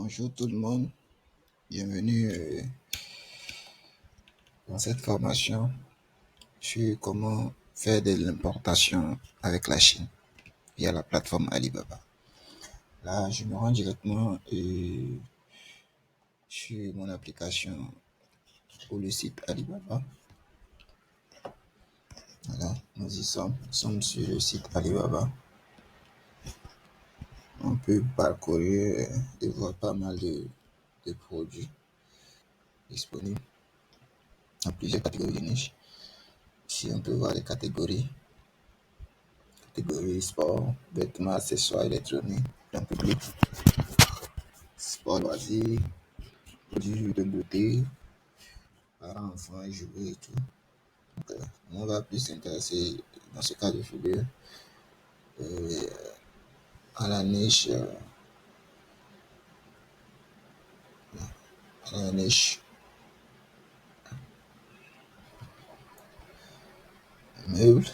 Bonjour tout le monde, bienvenue dans cette formation sur comment faire de l'importation avec la Chine via la plateforme Alibaba. Là, je me rends directement sur mon application pour le site Alibaba. Voilà, nous sommes sur le site Alibaba. On peut parcourir et voir pas mal de produits disponibles dans plusieurs catégories de niches. Ici, on peut voir les catégories sport, vêtements, accessoires, électroniques, grand public, sport, loisirs, produits de beauté, parents, enfants, jouets et tout. Donc, on va plus s'intéresser dans ce cas de figure à la niche, meubles.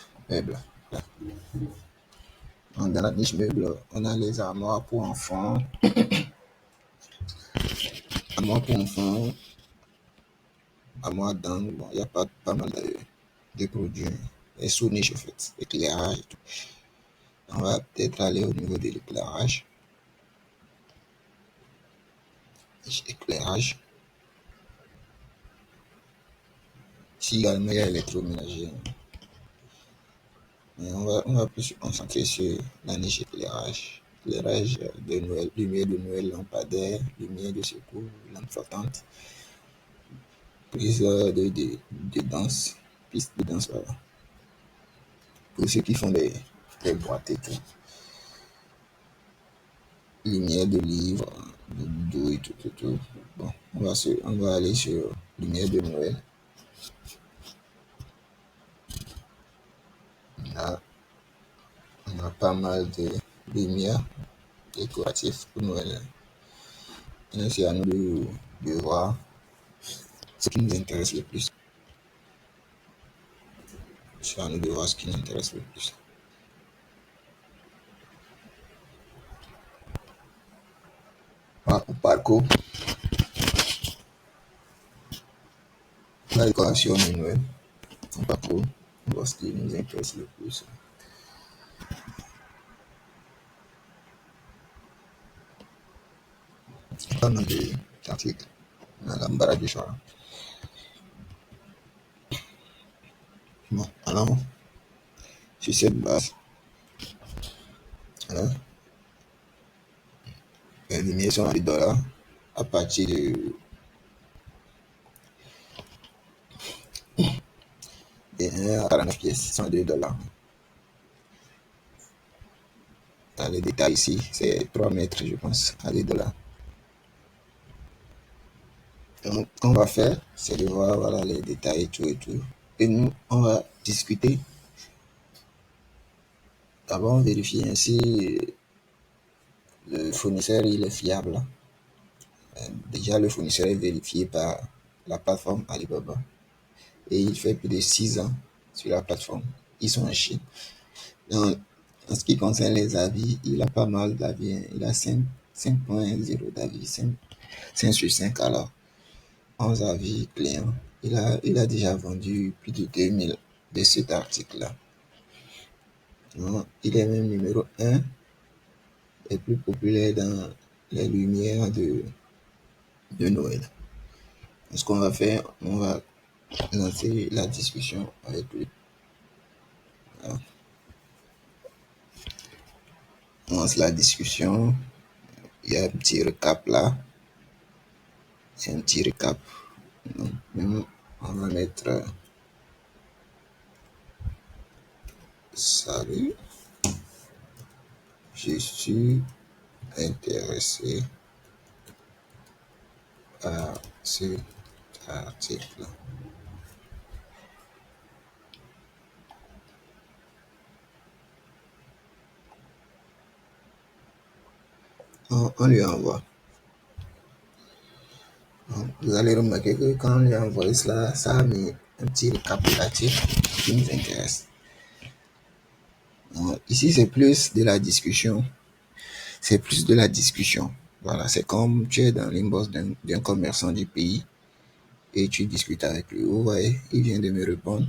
Donc, dans la niche meubles, on a les armoires pour enfants, armoires d'angle. Bon, il y a pas mal de produits. Et sous-niche, en fait, éclairage et tout. On va peut-être aller au niveau de l'éclairage. Éclairage. Ici également, il y a électroménager. Mais on va plus se concentrer sur la niche éclairage. Éclairage de Noël, lumière de Noël, lampadaire, lumière de secours, lampe flottante, prise de danse, piste de danse, voilà. Pour ceux qui font des boîtes et tout. Lumière de livres, de dodo et tout. Bon, on va aller sur lumière de Noël. Là, on a pas mal de lumières décoratives pour Noël. Et c'est à nous de voir ce qui nous intéresse le plus. C'est à nous de voir ce qui nous intéresse le plus. Voilà, au parcours, la décoration de Noël. Au parcours, on voit ce qui nous intéresse le plus. Pas mal d'articles dans l'embarras du choix. Bon, alors, sur cette base, alors, les lumières sont à $10 à partir de 1 à 49 pièces, sont à $2. Dans les détails ici, c'est 3 mètres, je pense, à $2. Donc, ce qu'on va faire, c'est de voir voilà, les détails et tout. Et nous, on va discuter. D'abord, vérifier ainsi le fournisseur, il est fiable. Déjà, le fournisseur est vérifié par la plateforme Alibaba. Et il fait plus de 6 ans sur la plateforme. Ils sont en Chine. Donc, en ce qui concerne les avis, il a pas mal d'avis. Il a 5.0 d'avis. 5 sur 5 alors. 11 avis clients. Il a déjà vendu plus de 2000 de cet article-là. Il est même numéro 1 et plus populaire dans les lumières de Noël. Ce qu'on va faire, on va lancer la discussion avec lui. Voilà. On lance la discussion. Il y a un petit récap là. C'est un petit récap. Donc, on va mettre salut. Je suis intéressé par cet article. On lui envoie. Vous allez remarquer que quand on lui envoie cela, ça a mis un petit récapitulatif qui nous intéresse. Donc, ici, c'est plus de la discussion. Voilà, c'est comme tu es dans l'inbox d'un commerçant du pays et tu discutes avec lui. Vous voyez, il vient de me répondre.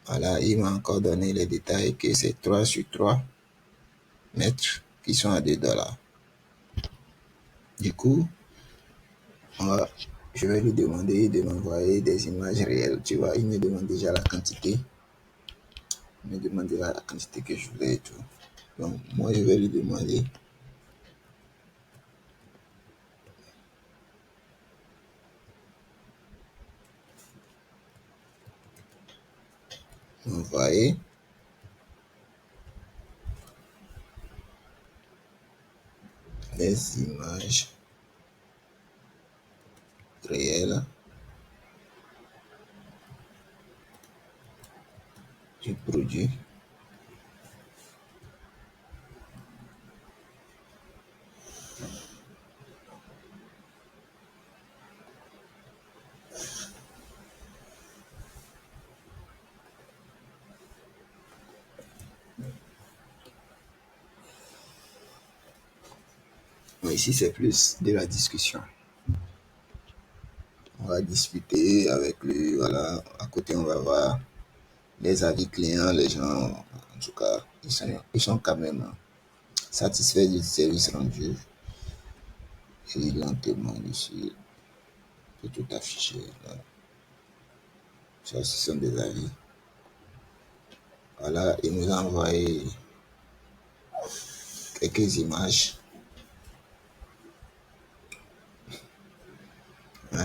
Voilà, il m'a encore donné les détails que c'est 3 sur 3 mètres qui sont à 2 $. Du coup, je vais lui demander de m'envoyer des images réelles. Tu vois, il me demande déjà la quantité. Il me demande déjà la quantité que je voulais et tout. Donc, moi, je vais lui demander de m'envoyer les images réelles du produit. Mais ici, c'est plus de la discussion. On va discuter avec lui. Voilà, à côté, on va voir les avis clients. Les gens, en tout cas, ils sont quand même satisfaits du service rendu. Et il en témoigne ici. C'est tout affiché. Là. Ça, ce sont des avis. Voilà, il nous a envoyé quelques images.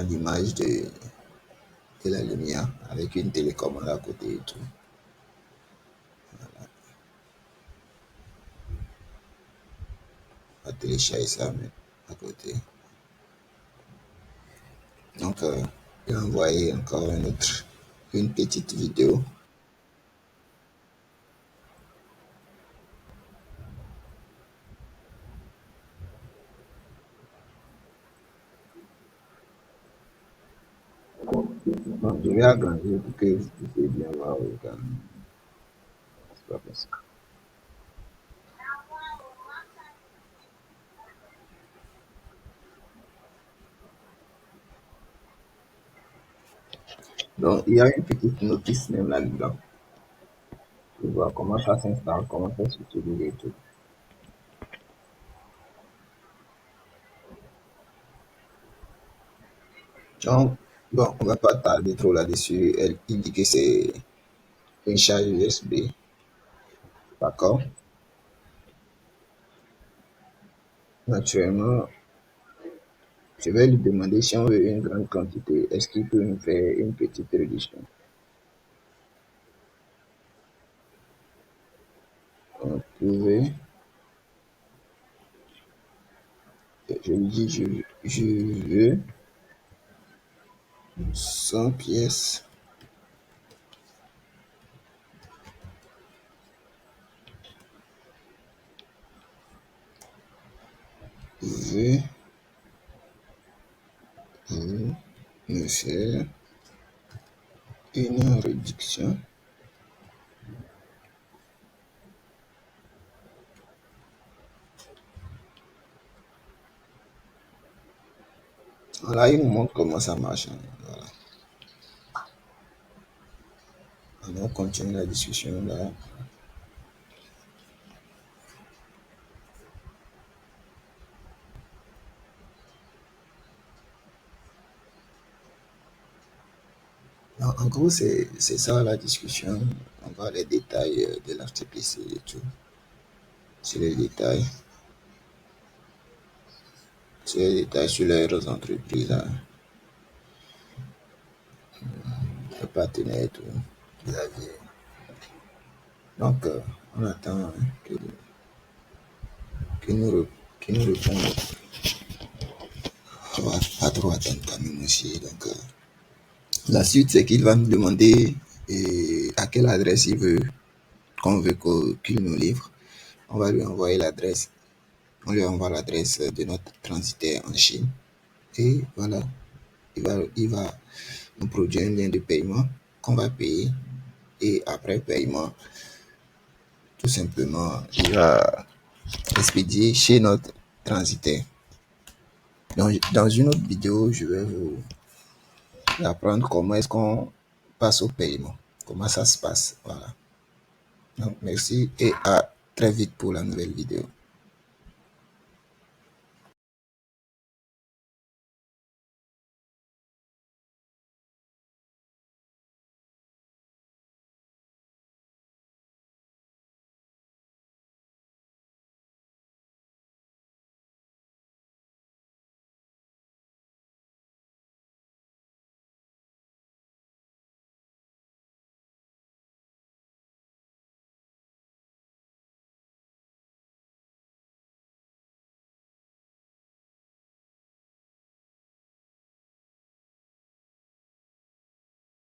L'image de la lumière avec une télécommande à côté et tout. On va télécharger ça à côté. Donc, il a envoyé encore une petite vidéo. Bon, je vais agrandir pour que vous puissiez bien voir le gars. C'est pas possible. Donc, il y a une petite notice même là-dedans. Tu vois comment ça s'installe, comment ça s'utilise et tout. Donc, bon, on va pas tarder trop là-dessus. Il dit que c'est une charge USB. D'accord? Naturellement, je vais lui demander si on veut une grande quantité, est-ce qu'il peut nous faire une petite réduction? On pouvait, je lui dis, je veux 100 pièces, veux, veux me faire une réduction. Voilà, il nous montre comment ça marche. Voilà. Alors, on continue la discussion là. En gros, c'est ça la discussion. On voit les détails de l'RTPC et tout. C'est les détails. C'est les détails sur leurs entreprises, hein, les partenaires et tout. Vous avez. Donc, on attend hein, qu'ils nous répondent. On va pas trop attendre quand même aussi. Donc, la suite, c'est qu'il va nous demander à quelle adresse il veut qu'on veut qu'il nous livre. On va lui envoyer l'adresse. On lui envoie l'adresse de notre transitaire en Chine. Et voilà, il va nous produire un lien de paiement qu'on va payer. Et après paiement, tout simplement, il va expédier chez notre transitaire. Donc, dans une autre vidéo, je vais vous apprendre comment est-ce qu'on passe au paiement, comment ça se passe. Voilà. Donc, merci et à très vite pour la nouvelle vidéo.